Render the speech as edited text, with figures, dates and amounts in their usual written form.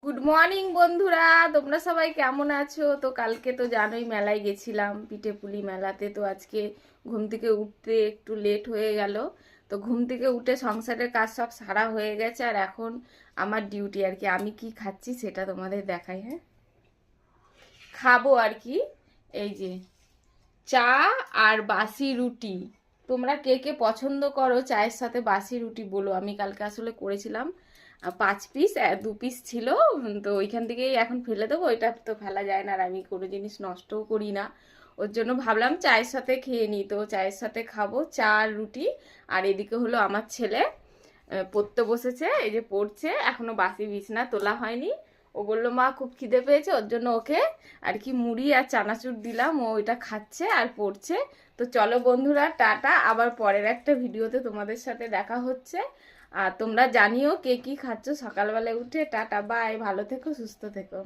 Good morning বন্ধুরা, তোমরা সবাই কেমন আছো? তো কালকে তো জানোই মেলায় গেছিলাম, পিঠেপুলি মেলাতে। তো আজকে ঘুম থেকে উঠতে একটু লেট হয়ে গেল। তো ঘুম থেকে উঠে সংসারের কাজ সব সারা হয়ে গেছে, আর এখন আমার ডিউটি আর কি। আমি কি খাচ্ছি সেটা তোমাদের দেখাই। হ্যাঁ, খাবো আর কি। এই যে চা আর বাসি রুটি। তোমরা কে কে পছন্দ করো চায়ের সাথে বাসি রুটি বলো। আমি কালকে আসলে করেছিলাম 5 পিস, 2 পিস ছিল। তো ওইখান থেকেই এখন ফেলে দেবো, ওইটা তো ফেলা যায় না, আর আমি কোনো জিনিস নষ্টও করি না। ওর জন্য ভাবলাম চায়ের সাথে খেয়ে নিই। তো চায়ের সাথে খাবো চা আর রুটি। আর এদিকে হলো আমার ছেলে পড়তে বসেছে, এই যে পড়ছে, এখনো বাসি বিছনা তোলা হয়নি। ও বললো মা খুব খিদে পেয়েছে, ওর জন্য ওকে আর কি মুড়ি আর চানাচুর দিলাম, ও ওইটা খাচ্ছে আর পড়ছে। তো চলো বন্ধুরা, টাটা, আবার পরের একটা ভিডিওতে তোমাদের সাথে দেখা হচ্ছে। আর তোমরা জানিও কে কি খাচ্ছ সকালবেলায় উঠে। টাটা, বাই, ভালো থেকো, সুস্থ থেকো।